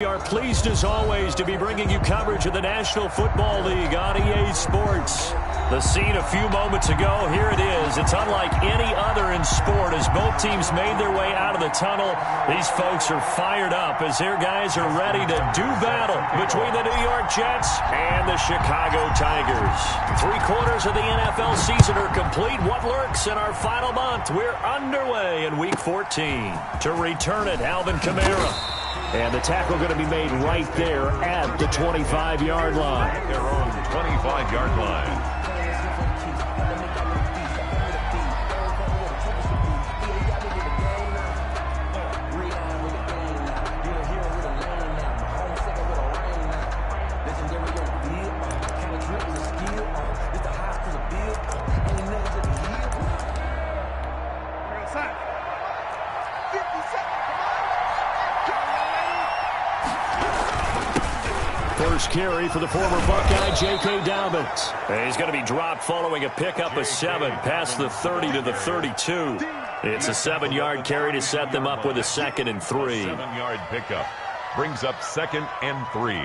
We are pleased as always to be bringing you coverage of the National Football League on EA Sports. The scene a few moments ago, here it is. It's unlike any other in sport as both teams made their way out of the tunnel. These folks are fired up as their guys are ready to do battle between the New York Jets and the Chicago Tigers. 3/4 of the NFL season are complete. What lurks in our final month? We're underway in Week 14. To return it, Alvin Kamara. And the tackle going to be made right there at the 25-yard line. At their own 25-yard line. First carry for the former Buckeye, J.K. Dobbins. And he's going to be dropped following a pickup of 7 past the 30 to the 32. It's a 7-yard carry to set them up with a 2nd and 3. 7-yard pickup brings up 2nd and 3.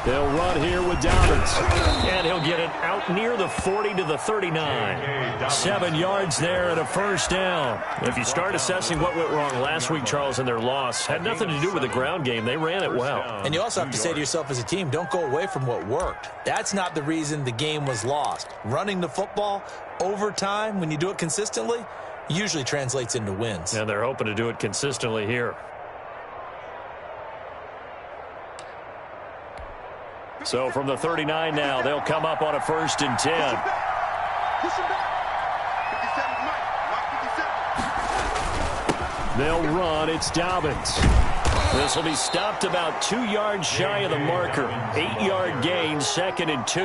They'll run here with Dobbins. And he'll get it out near the 40 to the 39. 7 yards there and a first down. If you start assessing what went wrong last week, Charles, in their loss, had nothing to do with the ground game. They ran it well. And you also have to say to yourself as a team, don't go away from what worked. That's not the reason the game was lost. Running the football over time, when you do it consistently, usually translates into wins. And they're hoping to do it consistently here. So from the 39 now, they'll come up on a 1st and 10. They'll run. It's Dobbins. This will be stopped about 2 yards shy of the marker. 8-yard gain, 2nd and 2.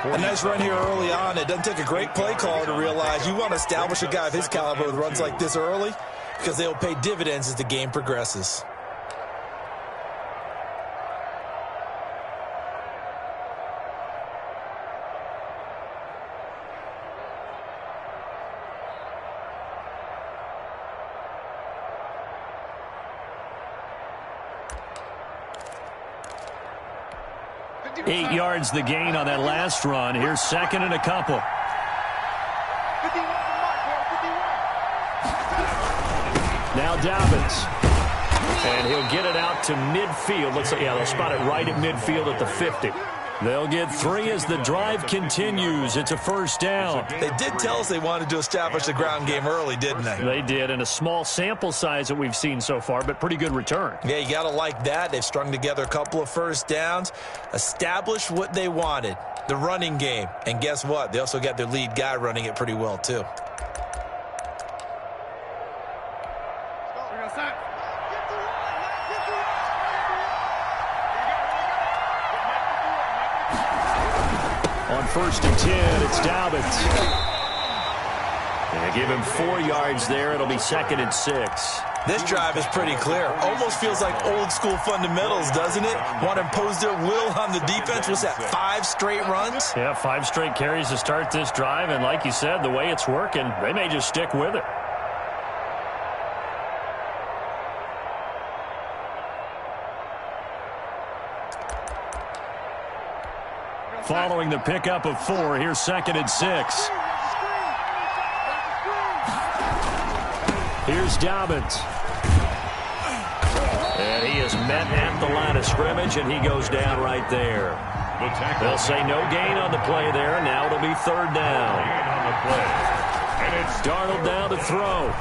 A nice run here early on. It doesn't take a great play caller to realize you want to establish a guy of his caliber with runs like this early because they'll pay dividends as the game progresses. Eight yards the gain on that last run. Here's 2nd and a couple. Now Dobbins. And he'll get it out to midfield. Looks like, yeah, they'll spot it right at midfield at the 50. They'll get 3 as the drive continues. It's a first down. They did tell us they wanted to establish the ground game early, didn't they? They did, and a small sample size that we've seen so far, but pretty good return. Yeah, you got to like that. They've strung together a couple of first downs, established what they wanted, the running game. And guess what? They also got their lead guy running it pretty well, too. On 1st and 10, it's Dobbins. And give him 4 yards there. It'll be 2nd and 6. This drive is pretty clear. Almost feels like old school fundamentals, doesn't it? Want to impose their will on the defense. Was that 5 straight runs? Yeah, 5 straight carries to start this drive. And like you said, the way it's working, they may just stick with it. Following the pickup of 4, here's 2nd and 6. Here's Dobbins. And he is met at the line of scrimmage, and he goes down right there. They'll say no gain on the play there. Now it'll be 3rd down. And it's Darnold down to throw.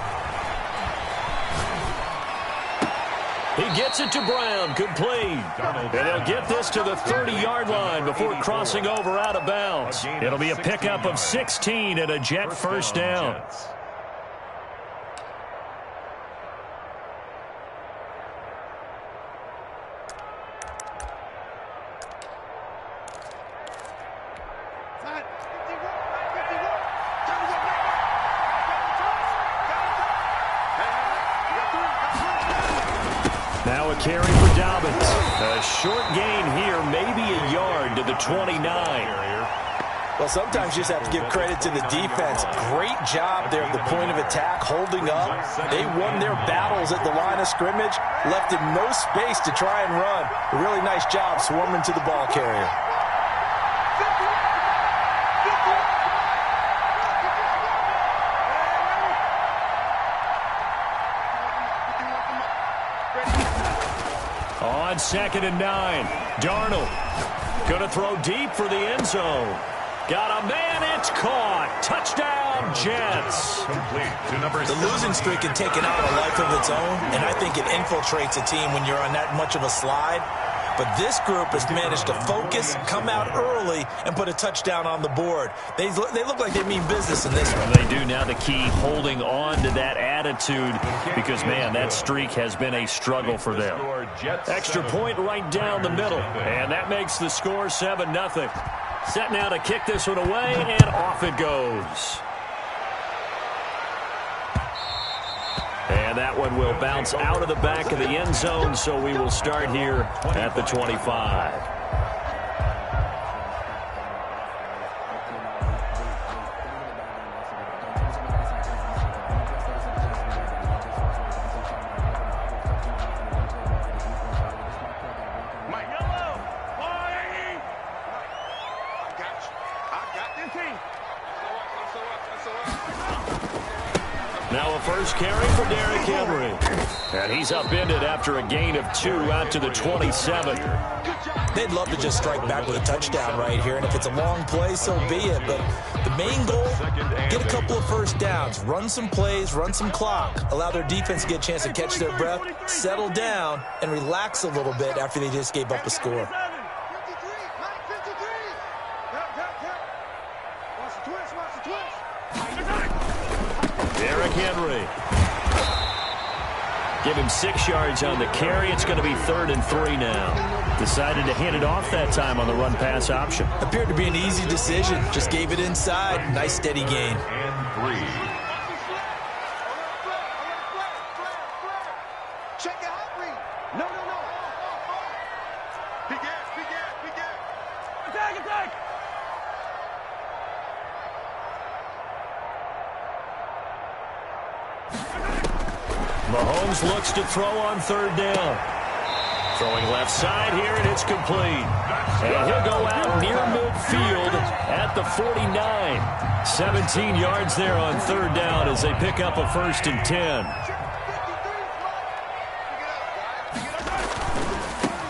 He gets it to Brown, complete. And they'll get this to the 30-yard line before crossing over out of bounds. It'll be a pickup of 16 and a Jet first down. Now a carry for Dobbins. A short gain here, maybe a yard to the 29. Well, sometimes you just have to give credit to the defense. Great job there at the point of attack, holding up. They won their battles at the line of scrimmage, left him no space to try and run. A really nice job swarming to the ball carrier. On 2nd and 9, Darnold going to throw deep for the end zone. Got a man, it's caught. Touchdown, Jets. The losing streak can take it out a life of its own, and I think it infiltrates a team when you're on that much of a slide. But this group has managed to focus, come out early, and put a touchdown on the board. They look like they mean business in this one. They do. Now the key, holding on to that attitude, because, man, that streak has been a struggle for them. Extra point right down the middle, and that makes the score 7-0. Set now to kick this one away, and off it goes. And that one will bounce out of the back of the end zone, so we will start here at the 25. Now a first carry for Derrick Henry. And he's upended after a gain of 2 out to the 27. They'd love to just strike back with a touchdown right here, and if it's a long play, so be it. But the main goal, get a couple of first downs, run some plays, run some clock, allow their defense to get a chance to catch their breath, settle down, and relax a little bit after they just gave up a score. Derrick Henry. Give him 6 yards on the carry. It's going to be 3rd and 3 now. Decided to hand it off that time on the run-pass option. Appeared to be an easy decision. Just gave it inside. Nice steady gain. And 3. Check it out, Reed. No. Big ass. Attack. Mahomes looks to throw on 3rd down. Throwing left side here, and it's complete. And he'll go out near midfield at the 49. 17 yards there on 3rd down as they pick up a 1st and 10.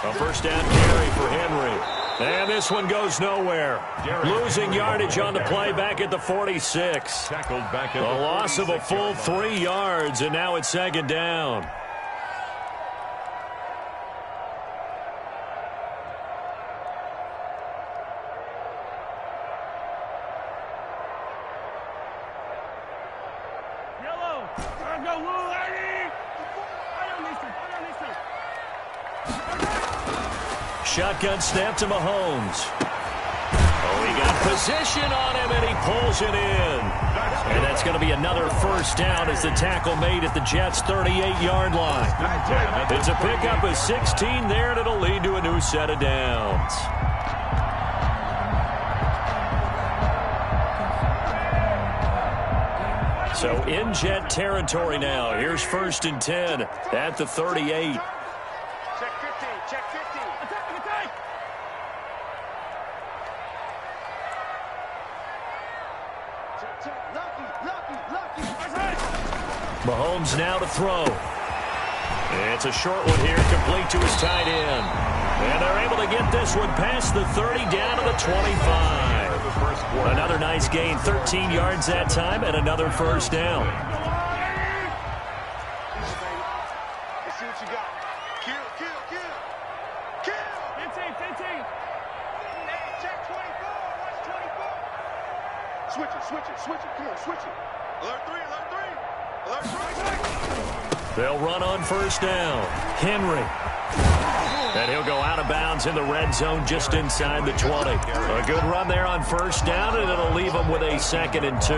A first down carry for Henry. And this one goes nowhere. Losing yardage on the play back at the 46. Tackled back at A loss of a full 3 yards, and now it's 2nd down. Shotgun snap to Mahomes. Oh, he got position on him, and he pulls it in. And that's going to be another first down as the tackle made at the Jets' 38-yard line. It's a pickup of 16 there, and it'll lead to a new set of downs. So in Jet territory now. Here's 1st and 10 at the 38. Check 15. Attack. Lucky. Mahomes now to throw. It's a short one here, complete to his tight end. And they're able to get this one past the 30 down to the 25. Another nice gain, 13 yards that time, and another first down. Let's see what you got. Kill. 15. Hey, check 24. Watch 24. Switch it. Come on, switch it. Alert 3. They'll run on first down. Henry. And he'll go out of bounds in the red zone just inside the 20. A good run there on first down, and it'll leave him with a 2nd and 2.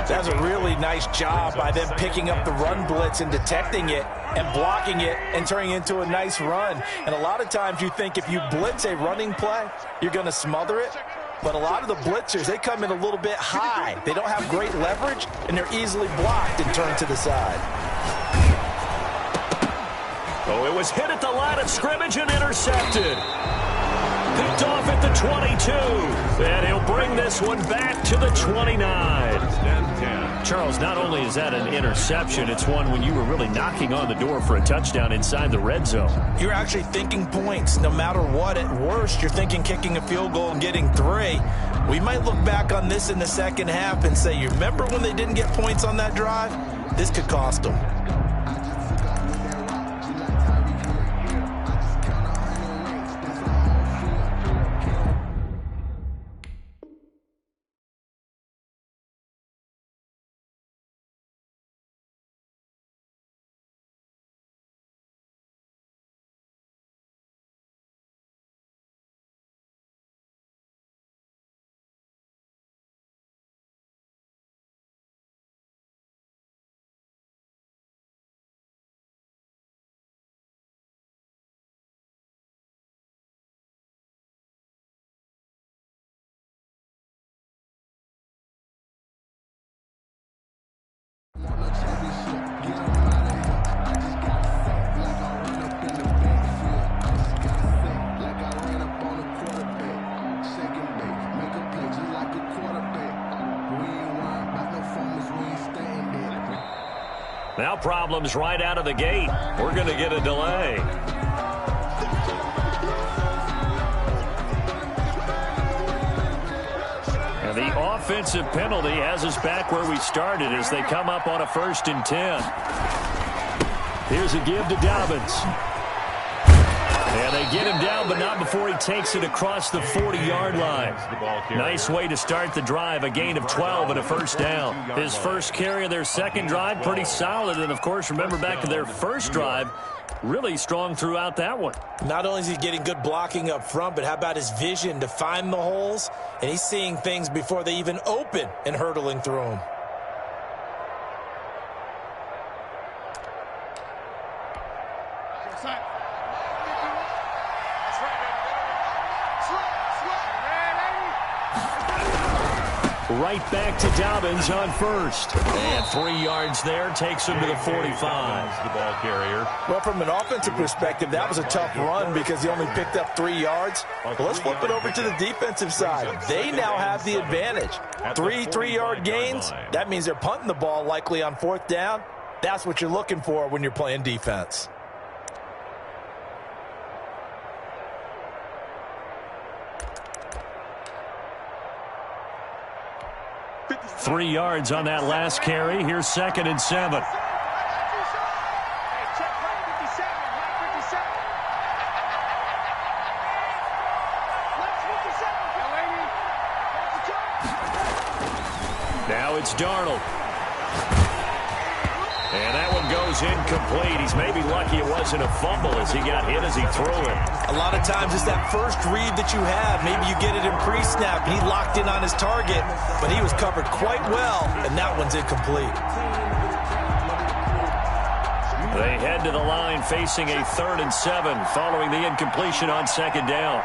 That's a really nice job by them picking up the run blitz and detecting it and blocking it and turning it into a nice run. And a lot of times you think if you blitz a running play, you're going to smother it. But a lot of the blitzers, they come in a little bit high. They don't have great leverage, and they're easily blocked and turned to the side. Oh, it was hit at the line of scrimmage and intercepted. Picked off at the 22. And he'll bring this one back to the 29. Charles, not only is that an interception, it's one when you were really knocking on the door for a touchdown inside the red zone. You're actually thinking points. No matter what, at worst, you're thinking kicking a field goal and getting 3. We might look back on this in the second half and say, you remember when they didn't get points on that drive? This could cost them. Now problems right out of the gate. We're going to get a delay. And the offensive penalty has us back where we started as they come up on a 1st and 10. Here's a give to Dobbins. And they get him down, but not before he takes it across the 40-yard line. Nice way to start the drive, a gain of 12 and a 1st down. His first carry of their second drive, pretty solid. And, of course, remember back to their first drive, really strong throughout that one. Not only is he getting good blocking up front, but how about his vision to find the holes? And he's seeing things before they even open and hurtling through them. Right back to Dobbins on 1st. And 3 yards there takes him to the 45. The ball carrier. Well, from an offensive perspective, that was a tough run because he only picked up 3 yards. But let's flip it over to the defensive side. They now have the advantage. 3 3-yard gains. That means they're punting the ball likely on 4th down. That's what you're looking for when you're playing defense. Three yards on that last carry. Here's 2nd and 7. Now it's Darnold. And that one goes incomplete. He's maybe lucky it wasn't a fumble as he got hit as he threw it. A lot of times it's that first read that you have. Maybe you get it in pre-snap. He locked in on his target, but he was covered quite well, and that one's incomplete. They head to the line facing a 3rd and 7 following the incompletion on 2nd down.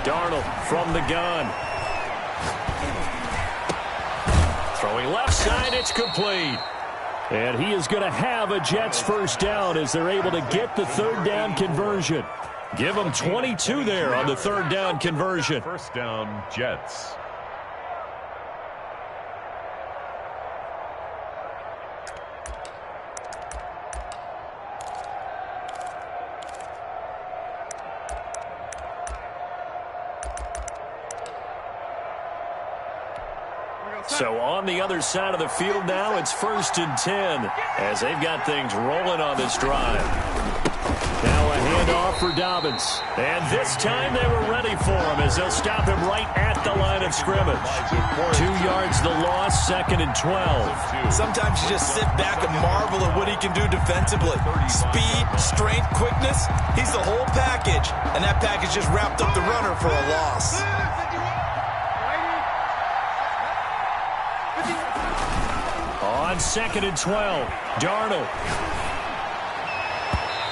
Darnold from the gun. Throwing left side, it's complete. And he is going to have a Jets 1st down as they're able to get the 3rd down conversion. Give them 22 there on the 3rd down conversion. 1st down, Jets. So on the other side of the field now, it's 1st and 10 as they've got things rolling on this drive. Now a handoff for Dobbins. And this time they were ready for him as they'll stop him right at the line of scrimmage. 2 yards the loss, 2nd and 12. Sometimes you just sit back and marvel at what he can do defensively. Speed, strength, quickness, he's the whole package. And that package just wrapped up the runner for a loss. on 2nd and 12. Darnold.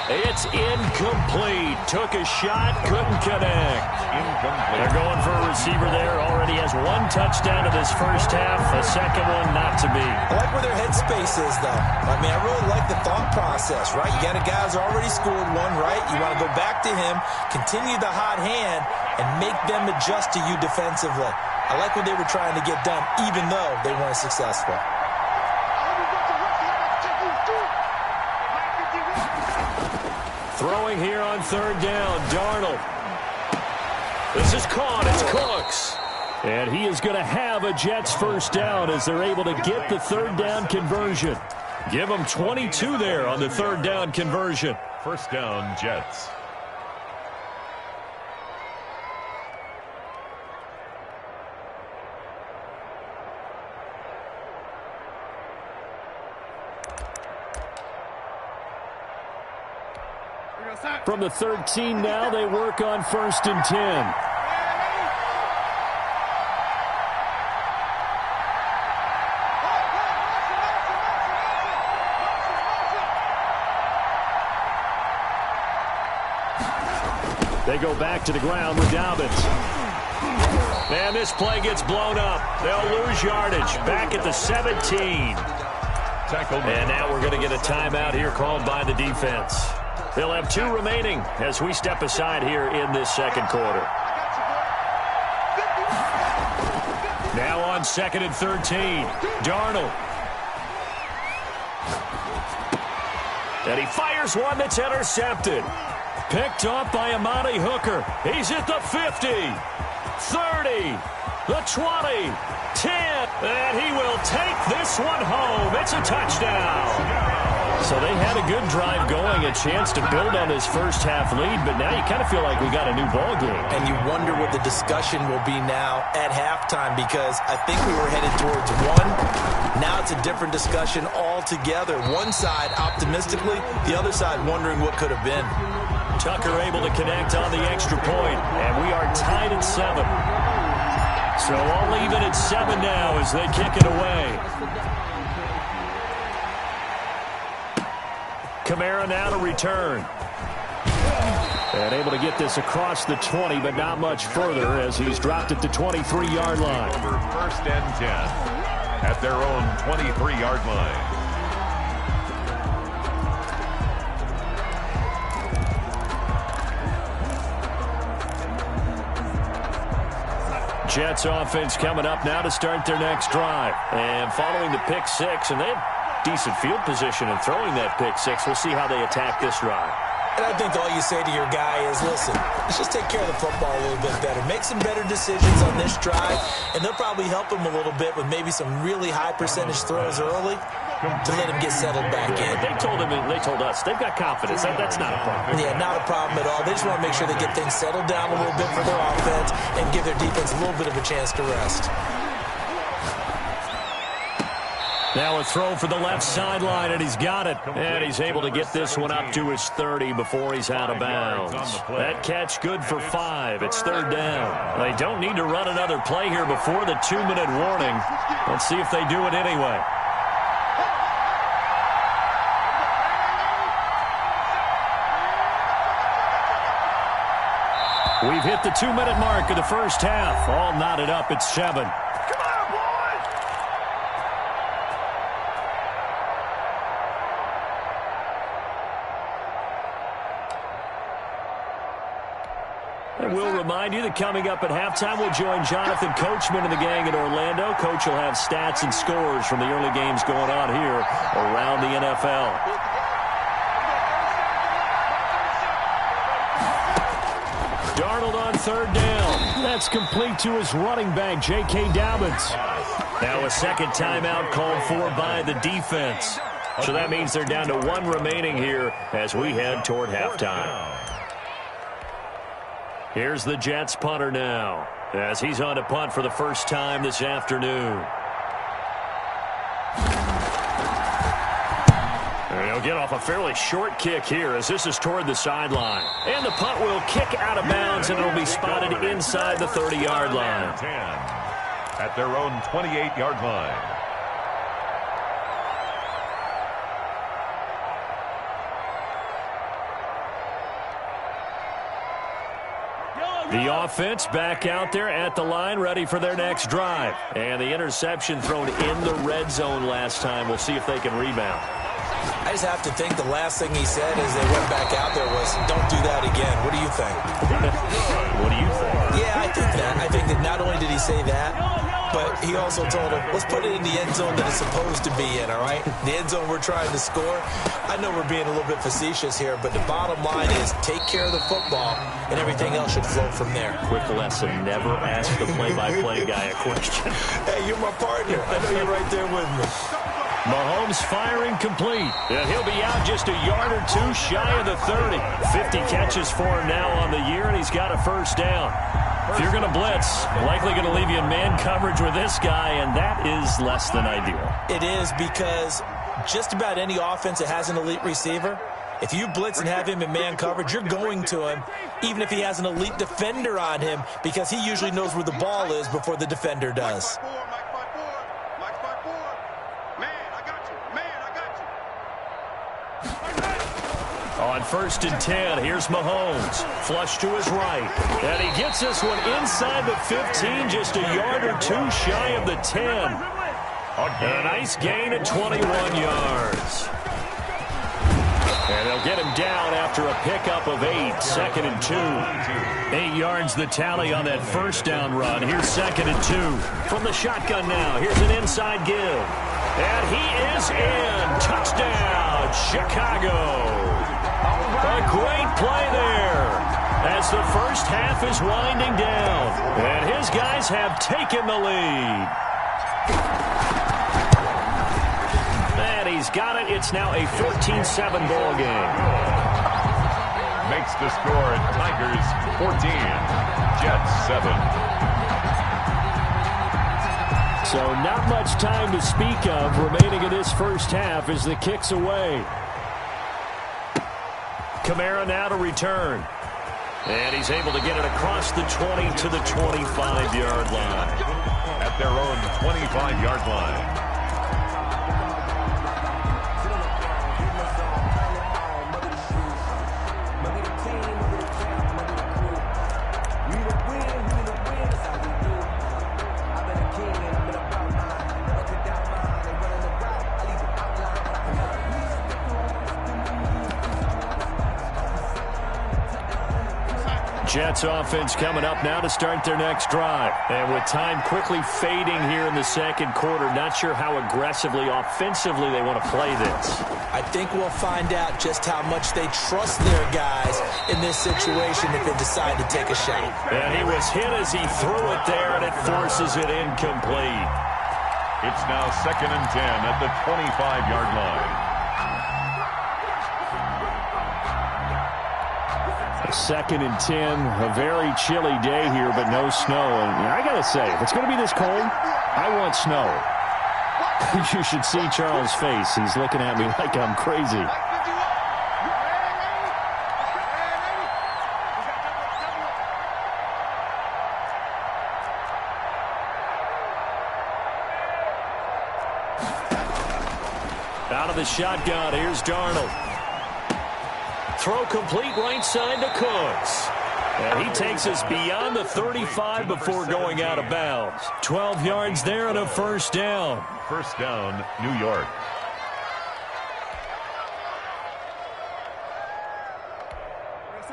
It's incomplete. Took a shot, couldn't connect. Incomplete. They're going for a receiver there. Already has 1 touchdown in this first half. A second one not to be. I like where their headspace is, though. I mean, I really like the thought process, right? You got a guy who's already scored one, right? You want to go back to him, continue the hot hand, and make them adjust to you defensively. I like what they were trying to get done, even though they weren't successful. Throwing here on 3rd down, Darnold. This is caught. It's Cooks. And he is going to have a Jets first down as they're able to get the 3rd down conversion. Give them 22 there on the 3rd down conversion. First down, Jets. From the 13 now, they work on 1st and 10. They go back to the ground with Dobbins. Man, this play gets blown up. They'll lose yardage. Back at the 17. And now we're going to get a timeout here called by the defense. They'll have 2 remaining as we step aside here in this second quarter. Now on 2nd and 13. Darnold. And he fires one that's intercepted. Picked off by Amani Hooker. He's at the 50, 30, the 20, 10. And he will take this one home. It's a touchdown. So they had a good drive going, a chance to build on this first half lead, but now you kind of feel like we got a new ball game. And you wonder what the discussion will be now at halftime, because I think we were headed towards 1. Now it's a different discussion altogether. One side optimistically, the other side wondering what could have been. Tucker able to connect on the extra point, and we are tied at 7. So all even at 7 now as they kick it away. Kamara now to return. And able to get this across the 20, but not much further as he's dropped at the 23-yard line. Over 1st and 10 at their own 23-yard line. Jets offense coming up now to start their next drive. And following the pick 6, and they have decent field position in throwing that pick 6. We'll see how they attack this drive. And I think all you say to your guy is, listen, let's just take care of the football a little bit better. Make some better decisions on this drive, and they'll probably help him a little bit with maybe some really high percentage throws early to let him get settled back in. They told us they've got confidence. That's not a problem. Yeah, not a problem at all. They just want to make sure they get things settled down a little bit for their offense and give their defense a little bit of a chance to rest. Now a throw for the left sideline, and he's got it. And he's able to get this one up to his 30 before he's out of bounds. That catch good for 5. It's 3rd down. They don't need to run another play here before the 2-minute warning. Let's see if they do it anyway. We've hit the 2-minute mark of the first half. All knotted up at 7. And we'll remind you that coming up at halftime, we'll join Jonathan Coachman and the gang in Orlando. Coach will have stats and scores from the early games going on here around the NFL. Darnold on 3rd down. That's complete to his running back, J.K. Dobbins. Now a second timeout called for by the defense. So that means they're down to 1 remaining here as we head toward halftime. Here's the Jets punter now as he's on to punt for the first time this afternoon. And he'll get off a fairly short kick here as this is toward the sideline. And the punt will kick out of bounds, and it'll be spotted inside the 30-yard line. 10 at their own 28-yard line. The offense back out there at the line, ready for their next drive. And the interception thrown in the red zone last time. We'll see if they can rebound. I just have to think the last thing he said as they went back out there was, don't do that again. What do you think? What do you think? Yeah, I think that. I think that not only did he say that, but he also told him, let's put it in the end zone that it's supposed to be in, all right? The end zone we're trying to score. I know we're being a little bit facetious here, but the bottom line is take care of the football, and everything else should flow from there. Quick lesson, never ask the play-by-play guy a question. Hey, you're my partner. I know you're right there with me. Mahomes firing complete. And he'll be out just a yard or two shy of the 30. 50 catches for him now on the year, and he's got a first down. If you're going to blitz, likely going to leave you in man coverage with this guy, and that is less than ideal. It is, because just about any offense that has an elite receiver, if you blitz and have him in man coverage, you're going to him, even if he has an elite defender on him, because he usually knows where the ball is before the defender does. On 1st and 10, here's Mahomes. Flush to his right. And he gets this one inside the 15, just a yard or two shy of the 10. A nice gain at 21 yards. And they'll get him down after a pickup of 8, 2nd and 2. 8 yards the tally on that first down run. Here's 2nd and 2. From the shotgun now, here's an inside give. And he is in. Touchdown, Chicago. A great play there as the first half is winding down. And his guys have taken the lead. And he's got it. It's now a 14-7 ball game. Makes the score Tigers 14, Jets 7. So not much time to speak of remaining in this first half as the kick's away. Kamara now to return. And he's able to get it across the 20 to the 25-yard line. At their own 25-yard line. Jets offense coming up now to start their next drive. And with time quickly fading here in the second quarter, not sure how aggressively, offensively they want to play this. I think we'll find out just how much they trust their guys in this situation if they decide to take a shot. And he was hit as he threw it there, and it forces it incomplete. It's now 2nd and 10 at the 25-yard line. 2nd and 10, a very chilly day here, but no snow. And I got to say, if it's going to be this cold, I want snow. You should see Charles' face. He's looking at me like I'm crazy. Out of the shotgun, here's Darnold. Throw complete right side to Cooks. And he takes us beyond the 35 before going out of bounds. 12 yards there and a first down. First down, New York.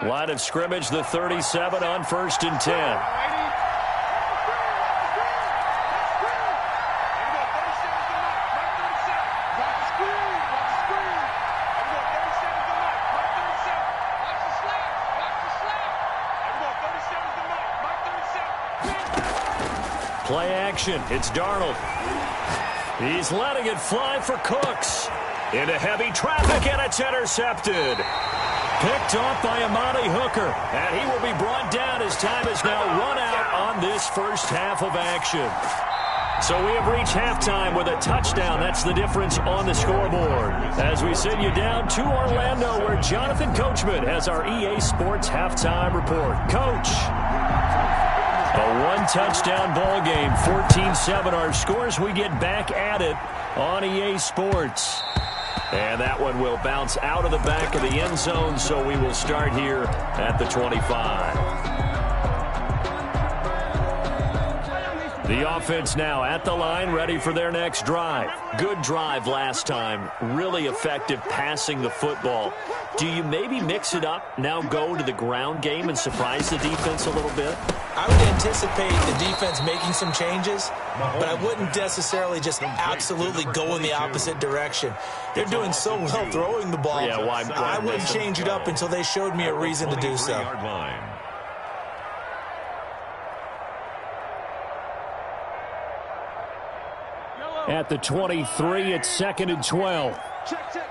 Line of scrimmage, the 37 on 1st and 10. Play action. It's Darnold. He's letting it fly for Cooks. Into heavy traffic, and it's intercepted. Picked off by Amani Hooker. And he will be brought down as time is now run out on this first half of action. So we have reached halftime with a touchdown. That's the difference on the scoreboard. As we send you down to Orlando, where Jonathan Coachman has our EA Sports halftime report. Coach. A one-touchdown ball game, 14-7 our scores. We get back at it on EA Sports. And that one will bounce out of the back of the end zone, so we will start here at the 25. The offense now at the line, ready for their next drive. Good drive last time. Really effective passing the football. Do you maybe mix it up, now go to the ground game and surprise the defense a little bit? I would anticipate the defense making some changes, but I wouldn't necessarily just absolutely go in the opposite direction. They're doing so well throwing the ball. Yeah, I wouldn't change it up until they showed me a reason to do so. At the 23, it's 2nd and 12. Check. Easy.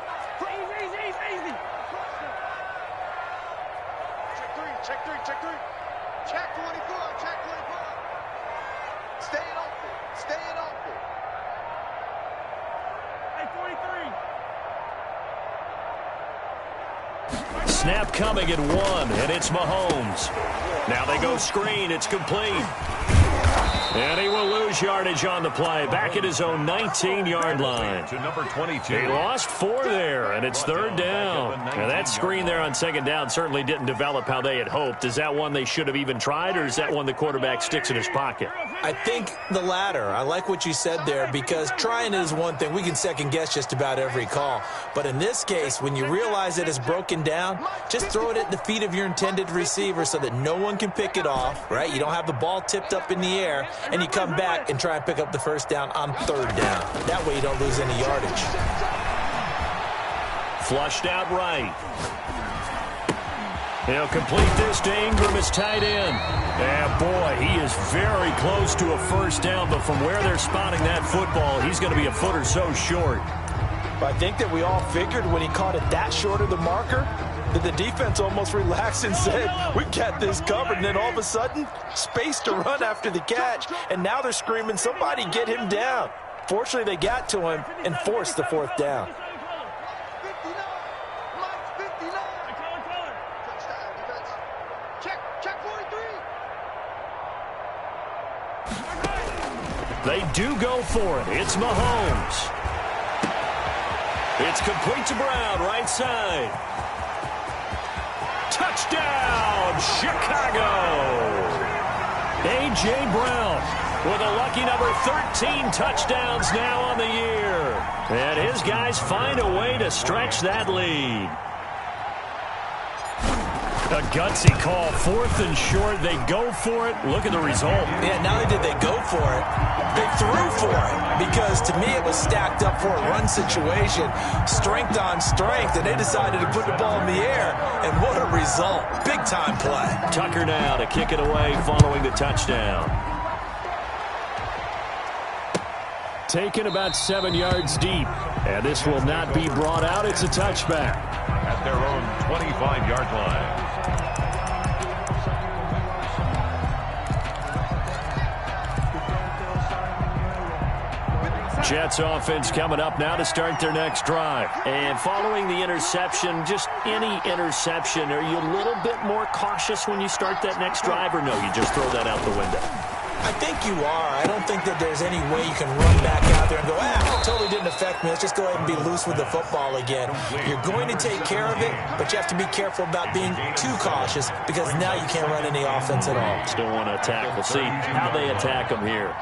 Check three. Check 24. Staying open. Hey, 43. Snap coming at 1, and it's Mahomes. Now they go screen. It's complete. And he will lose yardage on the play. Back at his own 19-yard line. To number 22. He lost 4 there, and it's 3rd down. Now that screen there on 2nd down certainly didn't develop how they had hoped. Is that one they should have even tried, or is that one the quarterback sticks in his pocket? I think the latter. I like what you said there, because trying is one thing. We can second-guess just about every call. But in this case, when you realize it is broken down, just throw it at the feet of your intended receiver so that no one can pick it off, right? You don't have the ball tipped up in the air, and you come back and try and pick up the 1st down on 3rd down. That way you don't lose any yardage. Flushed out right. He'll complete this to Ingram as tight end. Yeah, boy, he is very close to a 1st down, but from where they're spotting that football, he's going to be a foot or so short. I think that we all figured when he caught it that short of the marker, that the defense almost relaxed and said, we've got this covered. And then all of a sudden, space to run after the catch. And now they're screaming, somebody get him down. Fortunately, they got to him and forced the 4th down. 59. Mike's 59. Touchdown defense. Check 43. They do go for it. It's Mahomes. It's complete to Brown, right side. Touchdown, Chicago! A.J. Brown with a lucky number 13 touchdowns now on the year. And his guys find a way to stretch that lead. A gutsy call, 4th and short. They go for it. Look at the result. Yeah, not only did they go for it, they threw for it. Because to me, it was stacked up for a run situation. Strength on strength, and they decided to put the ball in the air. And what a result. Big-time play. Tucker now to kick it away following the touchdown. Taken about 7 yards deep. And this will not be brought out. It's a touchback. At their own 25-yard line. Jets offense coming up now to start their next drive. And following the interception, just any interception, are you a little bit more cautious when you start that next drive, or no, you just throw that out the window? I think you are. I don't think that there's any way you can run back out there and go, it totally didn't affect me. Let's just go ahead and be loose with the football again. You're going to take care of it, but you have to be careful about being too cautious, because now you can't run any offense at all. Still want to attack. We'll see how they attack them here.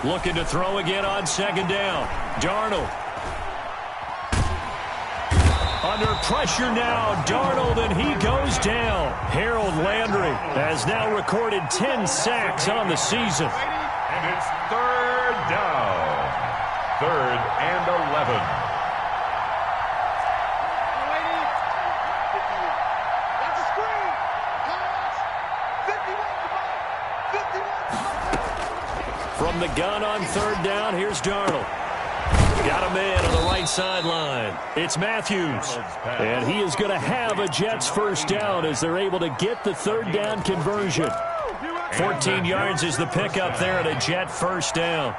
Looking to throw again on 2nd down. Darnold. Under pressure now, Darnold, and he goes down. Harold Landry has now recorded 10 sacks on the season. And it's 3rd down. 3rd and 11. From the gun on 3rd down, here's Darnold. Got a man on the right sideline. It's Matthews. And he is going to have a Jets 1st down as they're able to get the 3rd down conversion. 14 yards is the pickup there at a Jet 1st down.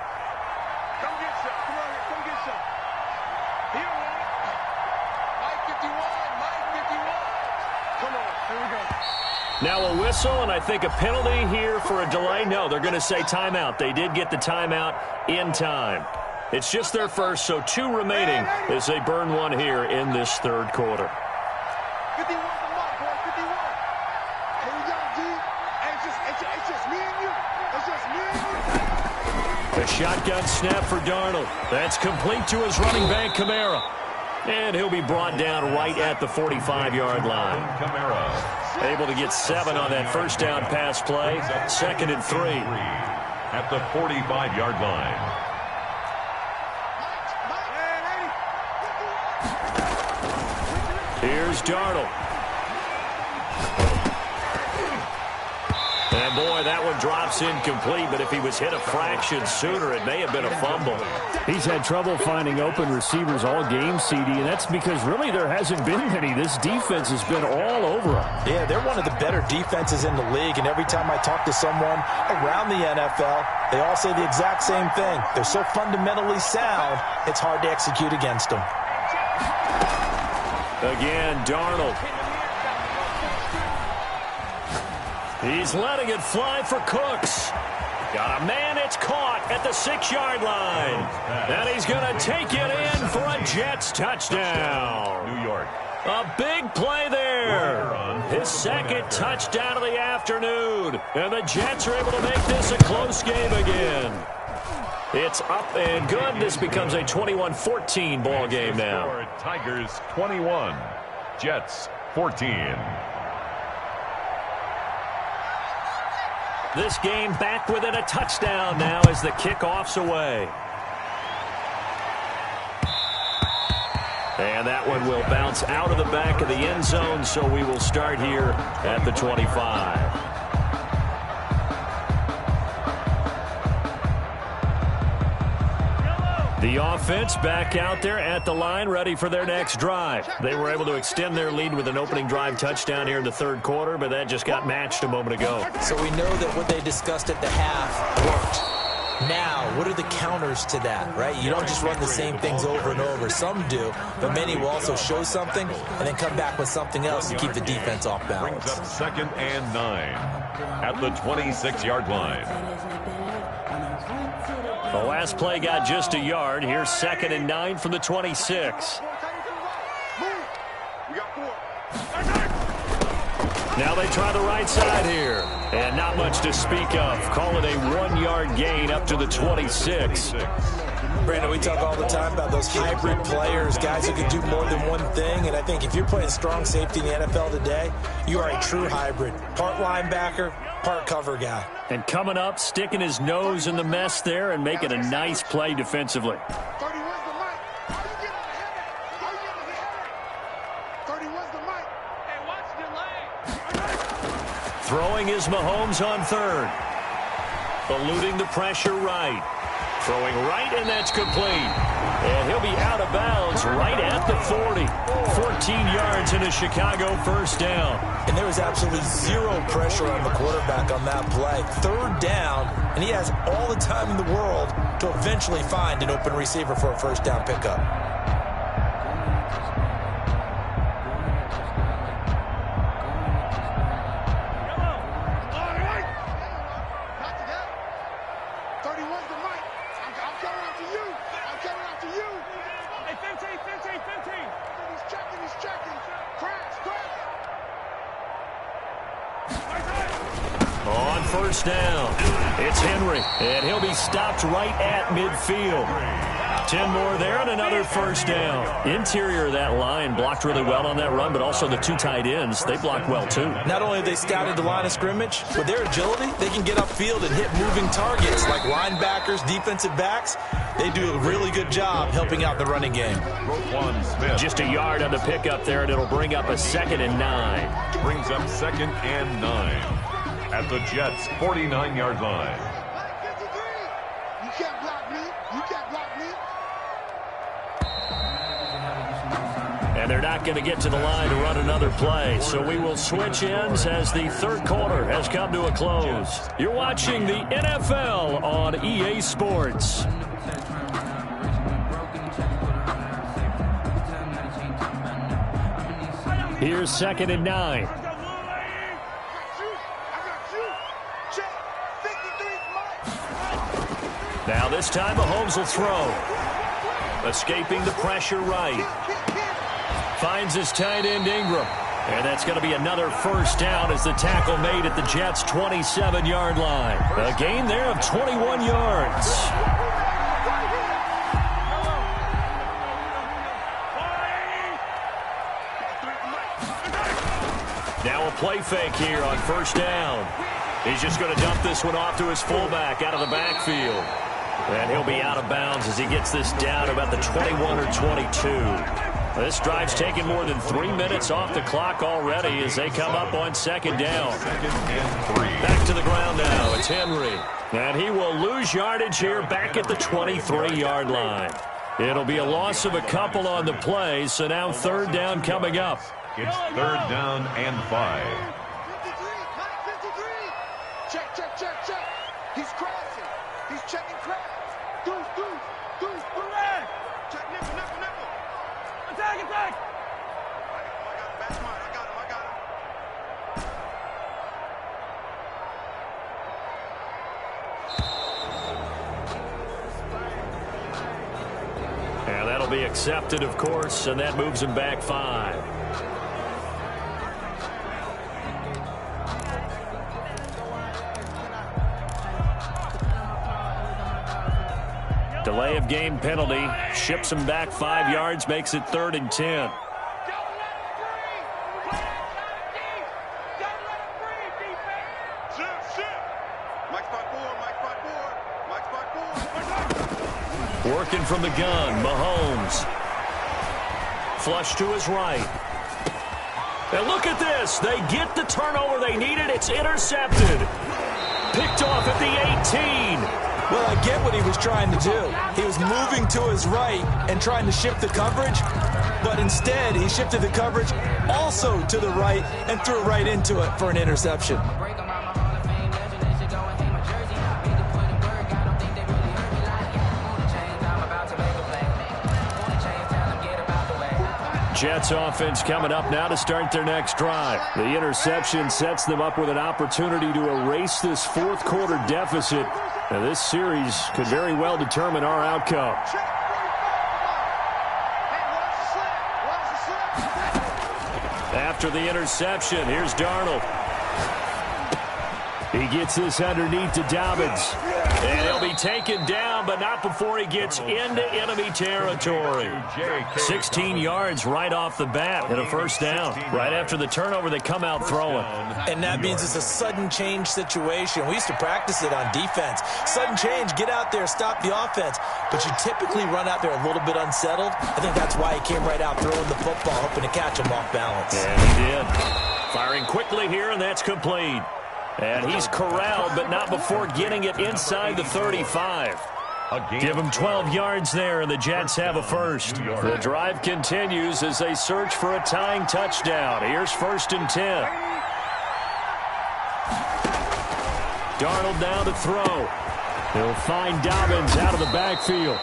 Now a whistle, and I think a penalty here for a delay. No, they're going to say timeout. They did get the timeout in time. It's just their first, so 2 remaining as they burn one here in this third quarter. 51 the mark, boy, 51. Here we go, D. It's just me and you. It's just me and you. A shotgun snap for Darnold. That's complete to his running back, Kamara. And he'll be brought down right at the 45-yard line. Kamara. Able to get 7 on that first down pass play. 2nd and 3. At the 45-yard line. Here's Darnold. And boy, that one drops incomplete, but if he was hit a fraction sooner, it may have been a fumble. He's had trouble finding open receivers all game, CD, and that's because really there hasn't been many. This defense has been all over him. Yeah, they're one of the better defenses in the league, and every time I talk to someone around the NFL, they all say the exact same thing. They're so fundamentally sound, it's hard to execute against them. Again, Darnold. He's letting it fly for Cooks. Got a man, it's caught at the 6-yard line. And he's going to take it in for a Jets touchdown. New York. A big play there. His 2nd touchdown of the afternoon. And the Jets are able to make this a close game again. It's up and good. This becomes a 21-14 ball game now. Tigers 21, Jets 14. This game back within a touchdown now as the kickoff's away. And that one will bounce out of the back of the end zone, so we will start here at the 25. The offense back out there at the line, ready for their next drive. They were able to extend their lead with an opening drive touchdown here in the third quarter, but that just got matched a moment ago. So we know that what they discussed at the half worked. Now, what are the counters to that, right? You don't just run the same things over and over. Some do, but many will also show something and then come back with something else to keep the defense off balance. Brings up 2nd and 9 at the 26-yard line. The last play got just a yard. Here's 2nd and 9 from the 26. Now they try the right side here. And not much to speak of. Call it a 1-yard gain up to the 26. Brandon, we talk all the time about those hybrid players, guys who can do more than one thing. And I think if you're playing strong safety in the NFL today, you are a true hybrid. Part linebacker, part cover guy. And coming up, sticking his nose in the mess there and making a nice play defensively. 30 was the mic. How you getting ahead? How you getting ahead? 30 was the mic. Hey, watch the lane. Throwing is Mahomes on 3rd. Eluding the pressure right. Throwing right, and that's complete. And he'll be out of bounds right at the 40. 14 yards in a Chicago first down. And there was absolutely zero pressure on the quarterback on that play. 3rd down, and he has all the time in the world to eventually find an open receiver for a first down pickup. On first down, it's Henry, and he'll be stopped right at midfield. 10 more there and another first down. Interior of that line blocked really well on that run, but also the 2 tight ends, they blocked well too. Not only have they scouted the line of scrimmage, with their agility, they can get upfield and hit moving targets like linebackers, defensive backs. They do a really good job helping out the running game. Just a yard on the pickup there, and it'll bring up a 2nd and 9. Brings up 2nd and 9 at the Jets' 49-yard line. You can't block me. You can't block me. And they're not going to get to the line to run another play. So we will switch ends as the third quarter has come to a close. You're watching the NFL on EA Sports. Here's 2nd and 9. Now this time Mahomes will throw. Escaping the pressure right. Finds his tight end Ingram. And that's going to be another first down as the tackle made at the Jets' 27-yard line. A gain there of 21 yards. Now a play fake here on first down. He's just going to dump this one off to his fullback out of the backfield. And he'll be out of bounds as he gets this down about the 21 or 22. This drive's taken more than 3 minutes off the clock already as they come up on second down. Back to the ground now. It's Henry. And he will lose yardage here back at the 23-yard line. It'll be a loss of a couple on the play, so now third down coming up. It's third down and 5. 53. Check, check, check, check. He's crossing. He's checking cracks. Deuce. Check nickel. Attack. I got him. Back mine. I got him. And that'll be accepted, of course, and that moves him back 5. Delay of game penalty. Ships him back 5 yards, makes it 3rd and 10. Working from the gun, Mahomes. Flush to his right. And look at this. They get the turnover they needed. It's intercepted. Picked off at the 18. Well, I get what he was trying to do. He was moving to his right and trying to shift the coverage, but instead he shifted the coverage also to the right and threw right into it for an interception. Jets offense coming up now to start their next drive. The interception sets them up with an opportunity to erase this fourth quarter deficit. Now, this series could very well determine our outcome. After the interception, here's Darnold. He gets this underneath to Dobbins. And he'll be taken down, but not before he gets into enemy territory. 16 yards right off the bat and a first down. Right after the turnover, they come out throwing. And that means it's a sudden change situation. We used to practice it on defense. Sudden change, get out there, stop the offense. But you typically run out there a little bit unsettled. I think that's why he came right out throwing the football, hoping to catch him off balance. And he did. Firing quickly here, and that's complete. And he's corralled, but not before getting it inside the 35. Give him 12 yards there, and the Jets have a first. The drive continues as they search for a tying touchdown. Here's 1st and 10. Darnold now to throw. He'll find Dobbins out of the backfield.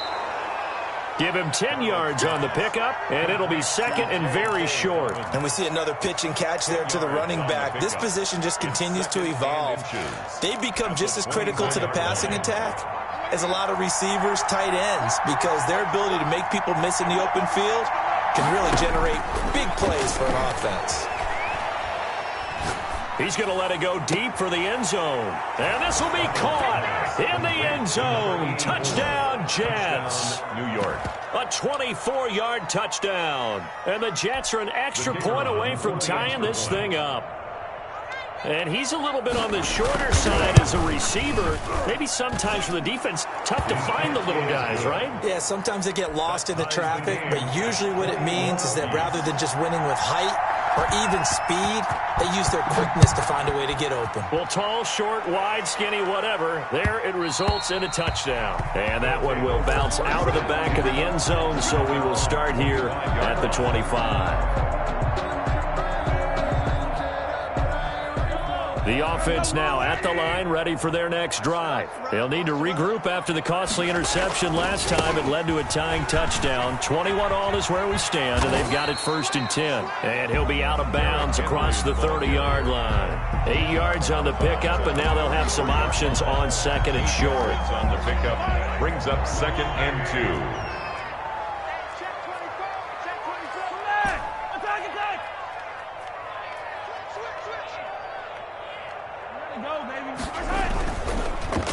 Give him 10 yards on the pickup, and it'll be second and very short. And we see another pitch and catch there to the running back. This position just continues to evolve. They become just as critical to the passing attack as a lot of receivers, tight ends, because their ability to make people miss in the open field can really generate big plays for an offense. He's going to let it go deep for the end zone. And this will be caught in the end zone. Touchdown, Jets. New York. A 24-yard touchdown. And the Jets are an extra point away from tying this thing up. And he's a little bit on the shorter side as a receiver. Maybe sometimes for the defense, tough to find the little guys, right? Yeah, sometimes they get lost in the traffic, but usually what it means is that rather than just winning with height or even speed, they use their quickness to find a way to get open. Well, tall, short, wide, skinny, whatever, there it results in a touchdown. And that one will bounce out of the back of the end zone, so we will start here at the 25. The offense now at the line, ready for their next drive. They'll need to regroup after the costly interception last time. It led to a tying touchdown. 21-all is where we stand, and they've got it 1st and 10. And he'll be out of bounds across the 30-yard line. 8 yards on the pickup, and now they'll have some options on 2nd and short. On the pickup, brings up 2nd and 2.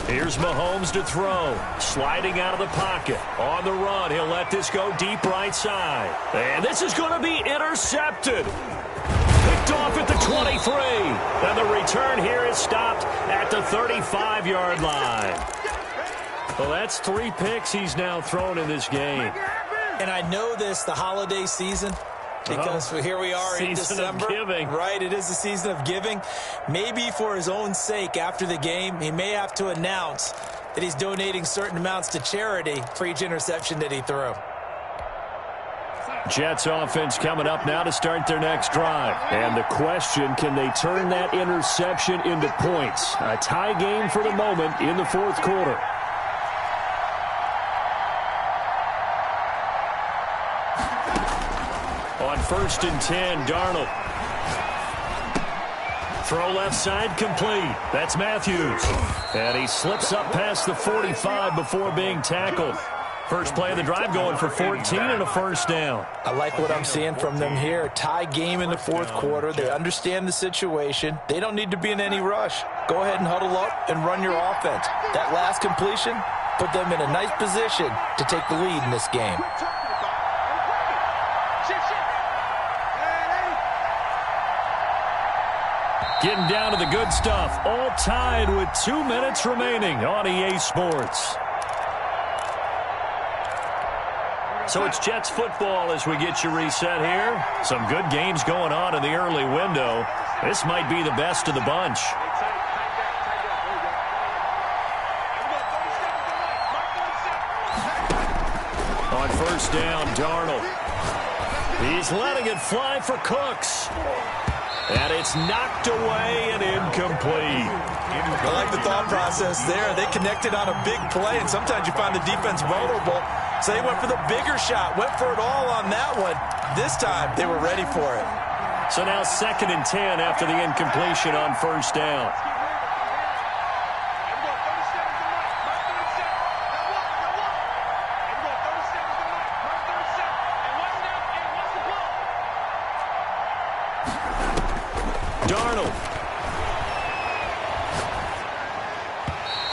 Here's Mahomes to throw. Sliding out of the pocket. On the run. He'll let this go deep right side. And this is going to be intercepted. Picked off at the 23. And the return here is stopped at the 35-yard line. Well, that's 3 picks he's now thrown in this game. And I know this, the holiday season, because here we are in December. Season of giving. Right, it is the season of giving. Maybe for his own sake after the game, he may have to announce that he's donating certain amounts to charity for each interception that he threw. Jets offense coming up now to start their next drive. And the question, can they turn that interception into points? A tie game for the moment in the fourth quarter. On 1st and 10, Darnold. Throw left side complete. That's Matthews. And he slips up past the 45 before being tackled. First play of the drive going for 14 and a first down. I like what I'm seeing from them here. Tie game in the fourth quarter. They understand the situation. They don't need to be in any rush. Go ahead and huddle up and run your offense. That last completion put them in a nice position to take the lead in this game. Getting down to the good stuff. All tied with 2 minutes remaining on EA Sports. So it's Jets football as we get you reset here. Some good games going on in the early window. This might be the best of the bunch. On 1st down, Darnold. He's letting it fly for Cooks. And it's knocked away and incomplete. I like the thought process there. They connected on a big play, and sometimes you find the defense vulnerable. So they went for the bigger shot, went for it all on that one. This time, they were ready for it. So now 2nd and 10 after the incompletion on 1st down. Darnold.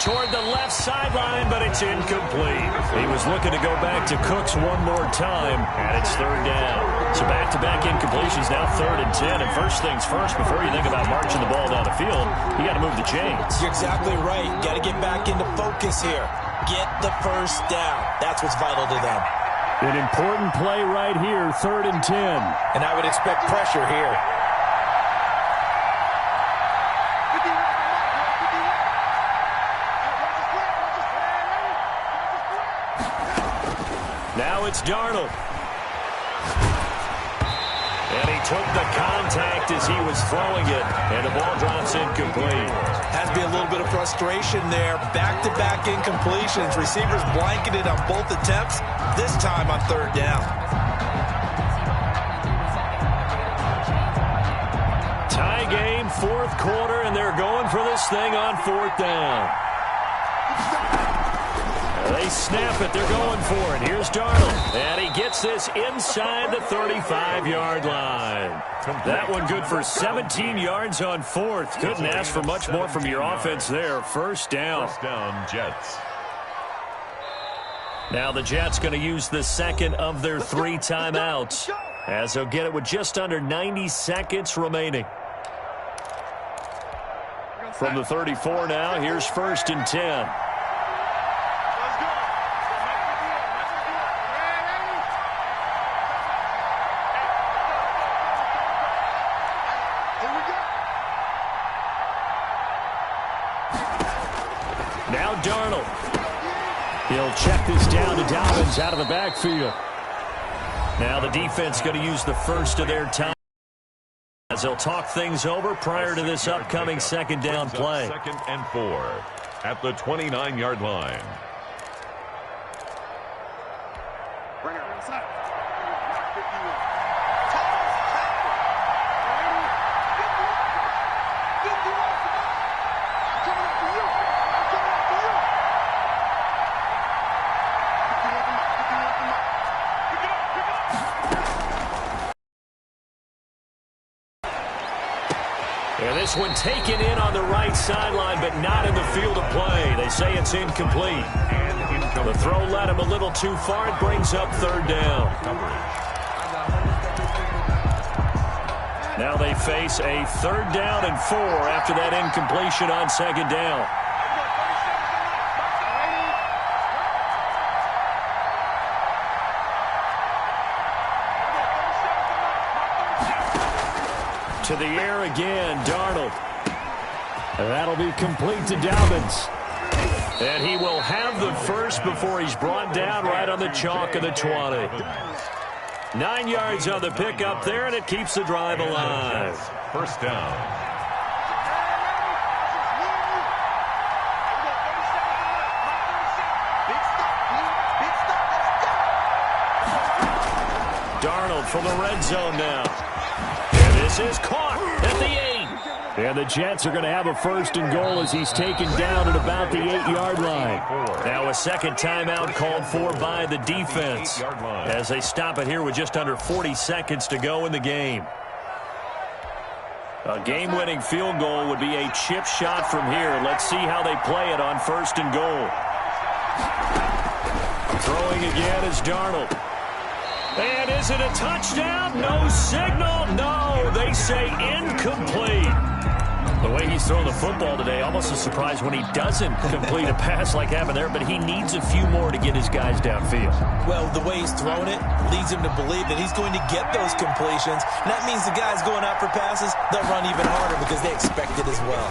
Toward the left sideline, but it's incomplete. He was looking to go back to Cooks one more time, and it's 3rd down. So back-to-back incompletions, now 3rd and 10. And first things first, before you think about marching the ball down the field, you got to move the chains. You're exactly right. Got to get back into focus here. Get the first down. That's what's vital to them. An important play right here, 3rd and 10. And I would expect pressure here. Now it's Darnold. And he took the contact as he was throwing it, and the ball drops incomplete. Has to be a little bit of frustration there. Back-to-back incompletions. Receivers blanketed on both attempts, this time on 3rd down. Tie game, 4th quarter, and they're going for this thing on 4th down. They snap it. They're going for it. Here's Darnold. And he gets this inside the 35-yard line. That one good for 17 yards on 4th. Couldn't ask for much more from your offense there. 1st down. 1st down, Jets. Now the Jets going to use the 2nd of their 3 timeouts, as they'll get it with just under 90 seconds remaining. From the 34 now, here's 1st and 10. Now Darnold. He'll check this down to Dobbins out of the backfield. Now the defense going to use the first of their time as they'll talk things over prior to this upcoming 2nd down play. 2nd and 4 at the 29-yard line. And this one taken in on the right sideline, but not in the field of play. They say it's incomplete. The throw led him a little too far. It brings up third down. Now they face a 3rd down and 4 after that incompletion on 2nd down. To the air again, Darnold. And that'll be complete to Dobbins. And he will have the first before he's brought down right on the chalk of the 20. 9 yards on the pickup there, and it keeps the drive alive. First down. Darnold from the red zone now. And this is caught at the 8. And the Jets are going to have a 1st and goal as he's taken down at about the 8-yard line. Now a second timeout called for by the defense as they stop it here with just under 40 seconds to go in the game. A game-winning field goal would be a chip shot from here. Let's see how they play it on 1st and goal. Throwing again is Darnold. And is it a touchdown? No signal. No, they say incomplete. The way he's throwing the football today, almost a surprise when he doesn't complete a pass like happened there, but he needs a few more to get his guys downfield. Well, the way he's throwing it leads him to believe that he's going to get those completions. And that means the guys going out for passes, they'll run even harder because they expect it as well.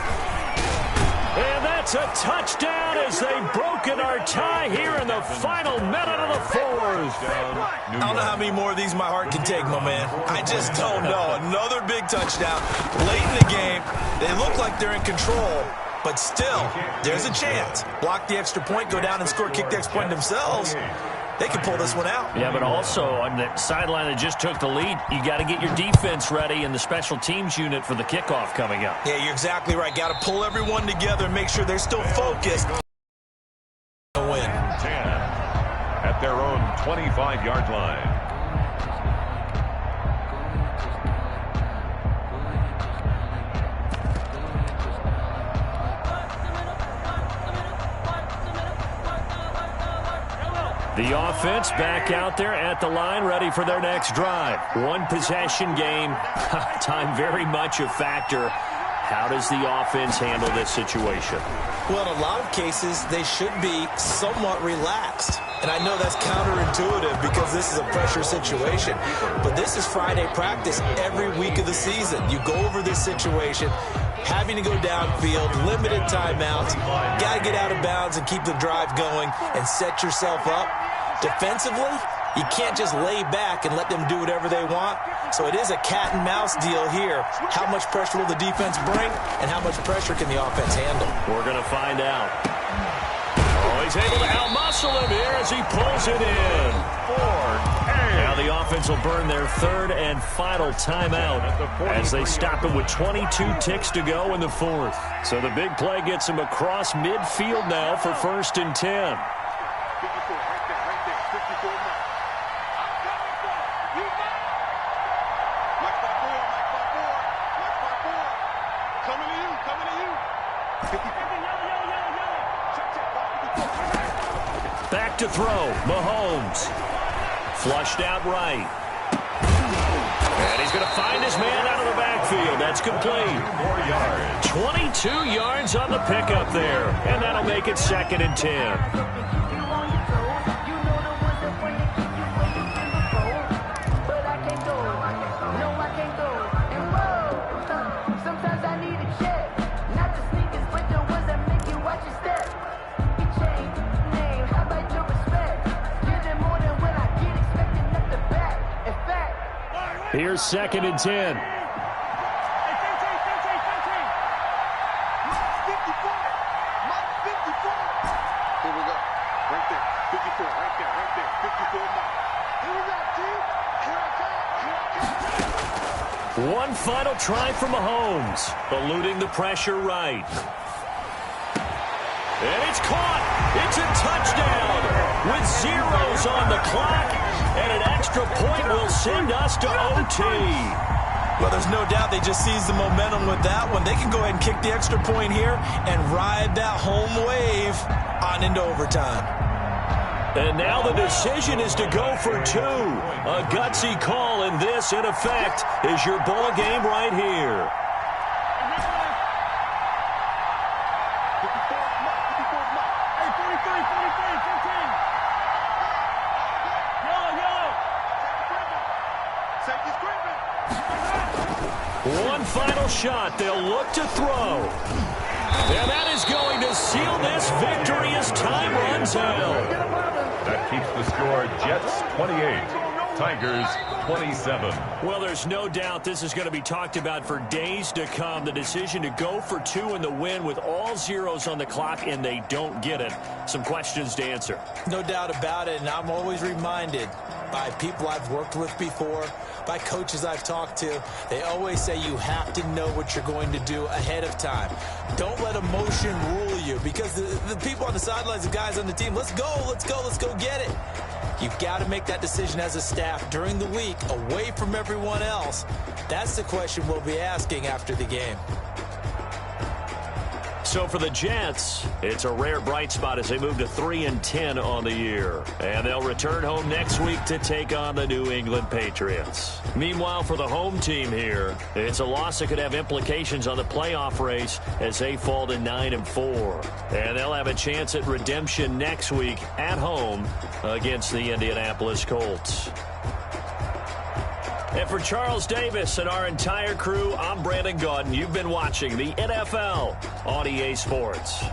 And that's a touchdown as they've broken our tie here in the final minute of the 4th. I don't know how many more of these my heart can take, my man. I just don't know. Another big touchdown late in the game. They look like they're in control, but still, there's a chance. Block the extra point, go down and score, kick the extra point themselves. They can pull this one out. Yeah, but also on the sideline that just took the lead, you got to get your defense ready and the special teams unit for the kickoff coming up. Yeah, you're exactly right. Got to pull everyone together and make sure they're still focused. Win. 10 at their own 25-yard line. The offense back out there at the line, ready for their next drive. One possession game. Time very much a factor. How does the offense handle this situation? Well, in a lot of cases, they should be somewhat relaxed. And I know that's counterintuitive because this is a pressure situation. But this is Friday practice every week of the season. You go over this situation, having to go downfield, limited timeouts, got to get out of bounds and keep the drive going and set yourself up. Defensively, you can't just lay back and let them do whatever they want. So it is a cat and mouse deal here. How much pressure will the defense bring and how much pressure can the offense handle? We're going to find out. Oh, he's able to outmuscle him here as he pulls it in. Now the offense will burn their 3rd and final timeout as they stop it with 22 ticks to go in the 4th. So the big play gets him across midfield now for 1st and 10. 54, right there, 54 mark. Mike 54. Coming to you. 54. Back to throw, Mahomes. Flushed out right. And he's going to find his man out of the backfield. That's complete. 22 yards on the pickup there. And that'll make it 2nd and 10. Here's 2nd and 10. One final try for Mahomes, eluding the pressure right. And it's caught. It's a touchdown with zeros on the clock, and an extra point will send us to OT. Well, there's no doubt they just seized the momentum with that one. They can go ahead and kick the extra point here and ride that home wave on into overtime. And now the decision is to go for two. A gutsy call, and this, in effect, is your ball game right here. One final shot. They'll look to throw. And that is going to seal this victory as time runs out. That keeps the score Jets 28, Tigers 27. Well, there's no doubt this is going to be talked about for days to come. The decision to go for two in the win with all zeros on the clock, and they don't get it. Some questions to answer. No doubt about it, and I'm always reminded by people I've worked with before, by coaches I've talked to, they always say you have to know what you're going to do ahead of time. Don't let emotion rule you, because the people on the sidelines, the guys on the team, let's go get it. You've got to make that decision as a staff during the week, away from everyone else. That's the question we'll be asking after the game. So for the Jets, it's a rare bright spot as they move to 3-10 on the year. And they'll return home next week to take on the New England Patriots. Meanwhile, for the home team here, it's a loss that could have implications on the playoff race as they fall to 9-4. And they'll have a chance at redemption next week at home against the Indianapolis Colts. And for Charles Davis and our entire crew, I'm Brandon Gaudin. You've been watching the NFL on EA Sports.